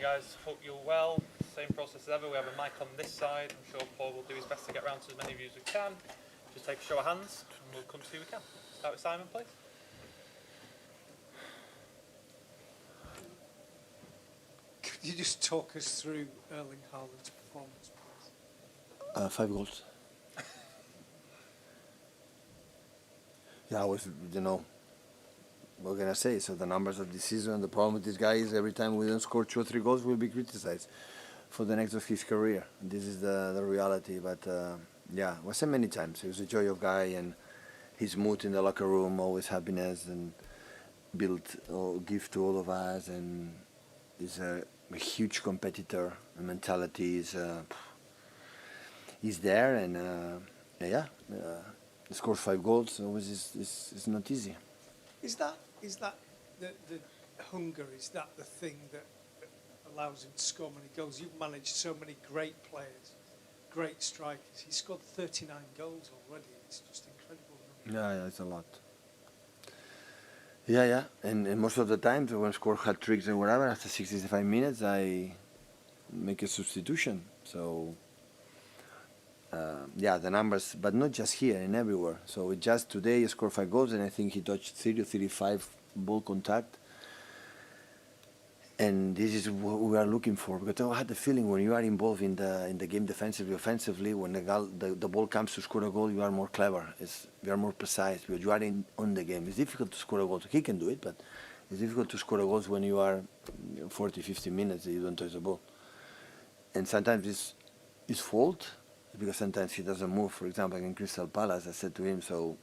guys. Hope you're well. Same process as ever. We have a mic on this side. I'm sure Paul will do his best to get around to as many of you as we can. Just take a show of hands and we'll come to who we can. Start with Simon, please. Could you just talk us through Erling Haaland's performance, please? 5 goals. Yeah, I was, what can I say? So the numbers of the season, the problem with this guy is every time we don't score 2 or 3 goals, we'll be criticized for the next of his career. This is the reality. But yeah, I said many times, he was a joy of guy, and his mood in the locker room, always happiness, and built or give to all of us, and he's a huge competitor. The mentality is there, and he scores 5 goals. Always is not easy. Is that the hunger? Is that the thing that allows him to score many goals? You've managed so many great players, great strikers. He scored 39 goals already. It's just incredible. Yeah, it's a lot. Yeah, and most of the times when I score hat-tricks and whatever, after 65 minutes, I make a substitution. So, the numbers, but not just here, and everywhere. So just today he scored 5 goals, and I think he touched 30 or 35 ball contact. And this is what we are looking for, because I had the feeling when you are involved in the game defensively, offensively, when the ball comes to score a goal, you are more clever. You are more precise, because you are on the game. It's difficult to score a goal. He can do it, but it's difficult to score a goal when you are 40, 50 minutes and you don't touch the ball. And sometimes it's his fault, because sometimes he doesn't move. For example, in Crystal Palace, I said to him, so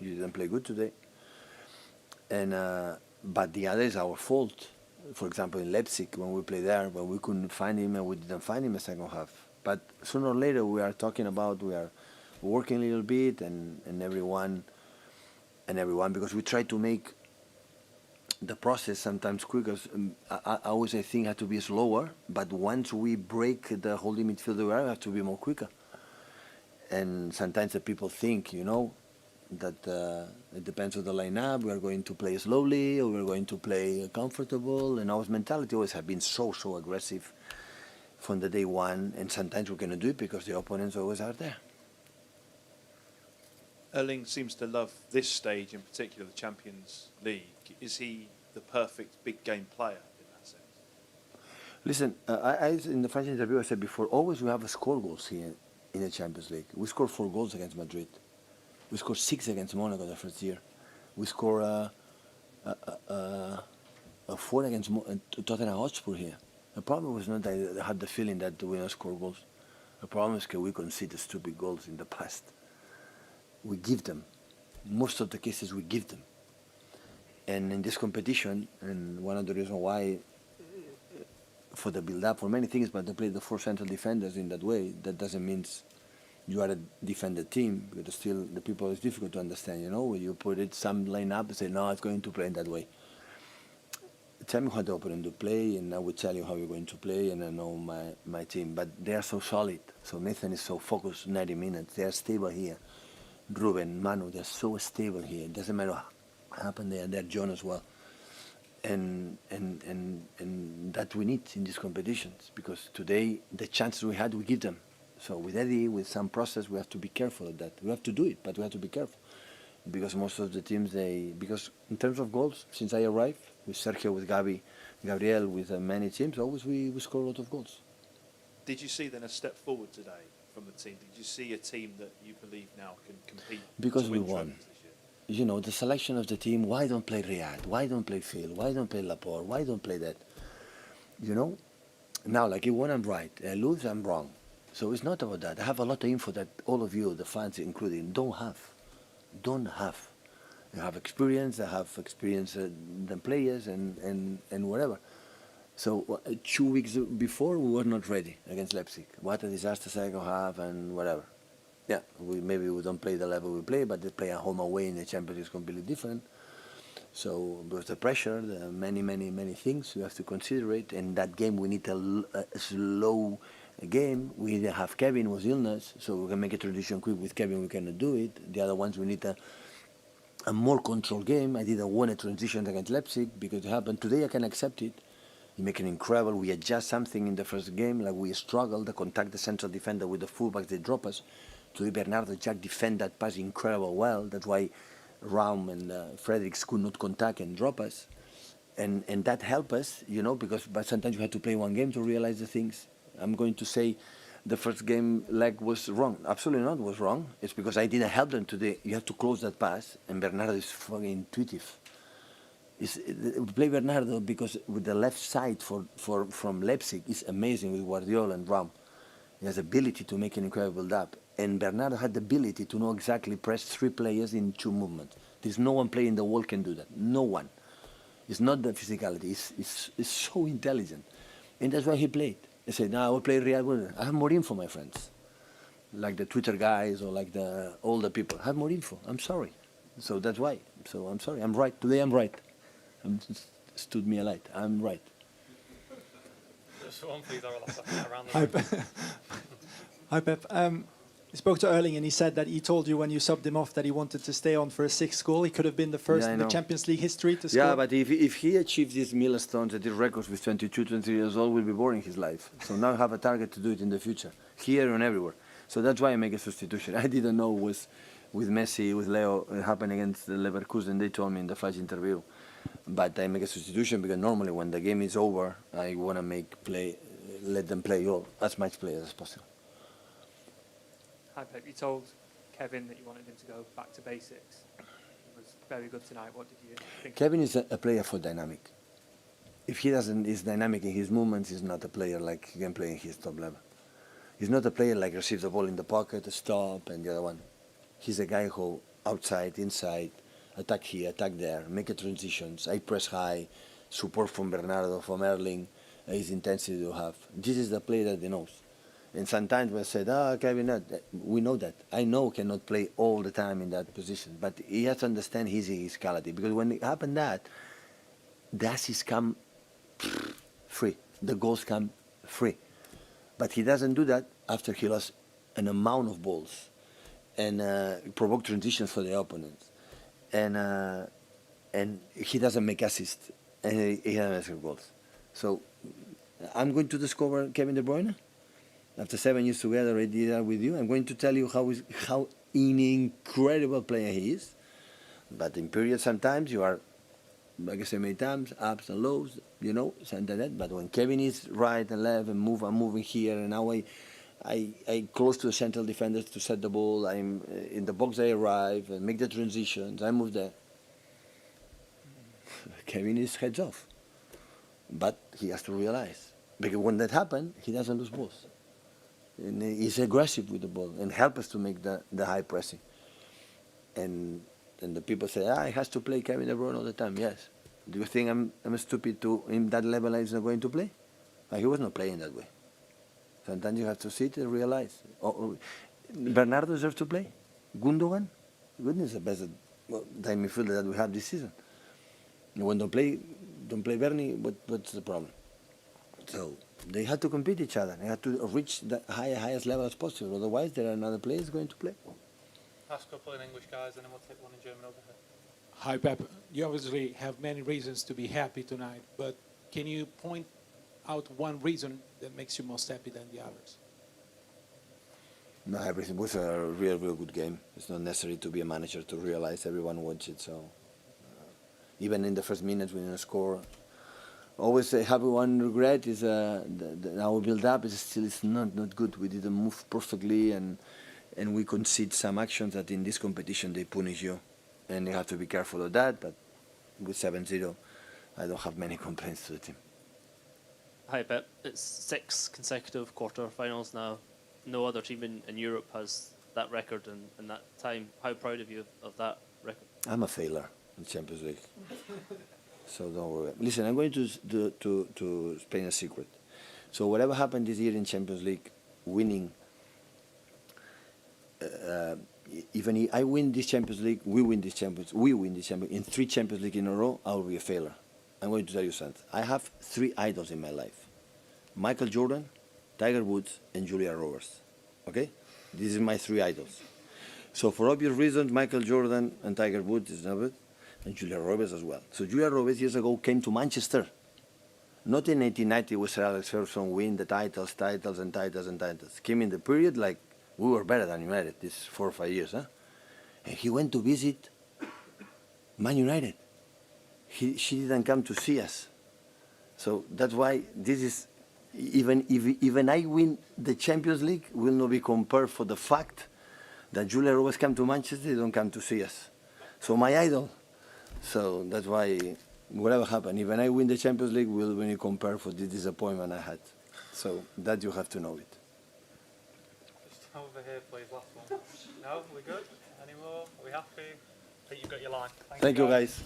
you didn't play good today. And but the other is our fault. For example, in Leipzig, when we played there, when we couldn't find him and we didn't find him in the second half. But sooner or later, we are talking about, we are working a little bit, and everyone, because we try to make the process sometimes quicker. I always think had to be slower, but once we break the holding midfielder, we have to be more quicker. And sometimes the people think, that it depends on the lineup. We are going to play slowly, or we're going to play comfortable. And our mentality always has been so aggressive from the day one. And sometimes we cannot do it because the opponents always are there. Erling seems to love this stage, in particular the Champions League. Is he the perfect big game player in that sense? Listen, I in the French interview I said before, always we have a score goals here in the Champions League. We scored 4 goals against Madrid. We scored 6 against Monaco the first year. We scored 4 against Tottenham Hotspur here. The problem was not that I had the feeling that we don't score goals. The problem is that we conceded stupid goals in the past. We give them. Most of the cases we give them. And in this competition, and one of the reasons why, for the build-up, for many things, but they play the 4 central defenders in that way, that doesn't mean you are a defender team, because still the people is difficult to understand, when you put it some line up and say, no, it's going to play in that way. Tell me how the opponent to play, and I will tell you how you're going to play, and I know my team. But they are so solid. So Nathan is so focused 90 minutes. They are stable here. Ruben, Manu, they're so stable here. It doesn't matter what happened there. They're John as well. And that we need in these competitions, because today the chances we had, we give them. So with Eddie, with some process, we have to be careful of that. We have to do it, but we have to be careful. Because most of the teams, because in terms of goals, since I arrived, with Sergio, with Gabriel, with many teams, always we score a lot of goals. Did you see then a step forward today from the team? Did you see a team that you believe now can compete? Because we won. The selection of the team, why don't play Riyad? Why don't play Phil? Why don't play Laporte? Why don't play that? Now, like you won, I'm right. I lose, I'm wrong. So it's not about that. I have a lot of info that all of you, the fans including, don't have. You have experience, I have experience than players and whatever. So 2 weeks before, we were not ready against Leipzig. What a disaster second half and whatever. Yeah, maybe we don't play the level we play, but they play at home away in the Champions League is completely different. So with the pressure, the many things we have to consider it. In that game, we need a slow game. We didn't have Kevin, was illness, so we can make a transition quick. With Kevin, we cannot do it. The other ones, we need a more controlled game. I didn't want a transition against Leipzig because it happened. Today I can accept it He make an incredible. We adjust something in the first game, like we struggle to contact the central defender with the fullbacks. They drop us. Today Bernardo Jack defend that pass incredible well. That's why Raum and Fredericks could not contact and drop us. And that helped us, you know, but sometimes you have to play one game to realize the things. I'm going to say the first game leg was wrong. Absolutely not was wrong. It's because I didn't help them today. You have to close that pass, and Bernardo is fucking intuitive. Play Bernardo because with the left side from Leipzig is amazing with Guardiola and Raum. He has ability to make an incredible build-up. And Bernardo had the ability to know exactly press 3 players in 2 movements. There's no one player in the world can do that. No one. It's not the physicality. It's so intelligent. And that's why he played. He said, no, I will play Real Madrid. I have more info, my friends. Like the Twitter guys or like the older people. I have more info. I'm sorry. So that's why. So I'm sorry. I'm right. Today I'm right. Stood me a light. I'm right. Just one, please, around the Hi, room. Hi, Pep. I spoke to Erling and he said that he told you when you subbed him off that he wanted to stay on for a 6th goal. He could have been the first Yeah, I in the know. Champions League history to score. Yeah, but if he achieves these milestones at his records with 22, 23 years old, will be boring his life. So now I have a target to do it in the future, here and everywhere. So that's why I make a substitution. I didn't know it was with Messi, with Leo, it happened against Leverkusen. They told me in the flash interview. But I make a substitution because normally when the game is over, I want to let them play all as much players as possible. Hi Pep, you told Kevin that you wanted him to go back to basics. He was very good tonight. What did you think? Kevin is a player for dynamic. If he is dynamic in his movements, he's not a player like he can play in his top level. He's not a player like receives the ball in the pocket, stop, and the other one. He's a guy who outside, inside, attack here, attack there, make a transitions, I press high, support from Bernardo, from Erling, his intensity to have. This is the player that he knows. And sometimes we said, Kevin, we know that. I know cannot play all the time in that position, but he has to understand his physicality. Because when it happened that, the assists come free. The goals come free. But he doesn't do that after he lost an amount of balls and provoke transitions for the opponents. And he doesn't make assists, and he doesn't make goals. So I'm going to discover Kevin De Bruyne. After 7 years together, I did that with you. I'm going to tell you how an incredible player he is. But in periods, sometimes you are, like I said many times, ups and lows, you know, something like that. But when Kevin is right and left and I'm moving here, and now I close to the central defenders to set the ball. I'm in the box. I arrive and make the transitions. I move there. Kevin is heads off, but he has to realize because when that happens, he doesn't lose balls. And he's aggressive with the ball and help us to make the high pressing. And the people say, he has to play Kevin De Bruyne all the time. Yes. Do you think I'm stupid to in that level he's not going to play? But he was not playing that way. Sometimes you have to sit and realize. Bernardo deserves to play. Gundogan, goodness, the best time midfielder that we have this season. And when don't play Bernie, what's the problem? So they had to compete each other. They had to reach the highest level as possible. Otherwise, there are another players going to play. Ask a couple in English, guys, and then we'll take one in German over here. Hi, Pep. You obviously have many reasons to be happy tonight, but can you point out one reason that makes you most happy than the others? No, everything was a real good game. It's not necessary to be a manager to realize everyone wants it. So even in the first minutes we didn't score. Always have one regret is our build-up is still not good. We didn't move perfectly, and we concede some actions that in this competition they punish you, and you have to be careful of that. But with 7-0, I don't have many complaints to the team. Hi Pep, it's 6 consecutive quarter-finals now. No other team in Europe has that record in that time. How proud of you of that record? I'm a failure in Champions League, so don't worry. Listen, I'm going to explain a secret. So whatever happened this year in Champions League, winning, even if I win this Champions League, we win this Champions in 3 Champions League in a row, I will be a failure. I'm going to tell you something. I have 3 idols in my life: Michael Jordan, Tiger Woods, and Julia Roberts. Okay? These are my 3 idols. So for obvious reasons, Michael Jordan and Tiger Woods is not it, and Julia Roberts as well. So Julia Roberts years ago came to Manchester, Not in 1890 with Sir Alex Ferguson win the titles. Came in the period like we were better than United these 4 or 5 years, huh? And he went to visit Man United. She didn't come to see us. So that's why this is, even I win the Champions League, will not be compared for the fact that Julia always come to Manchester, they don't come to see us. So my idol. So that's why whatever happened, even I win the Champions League, will when you compare for the disappointment I had. So that you have to know it. Just over here, please, last one. No, we good? Any more? Are we happy? I think you've got your line. Thank you guys.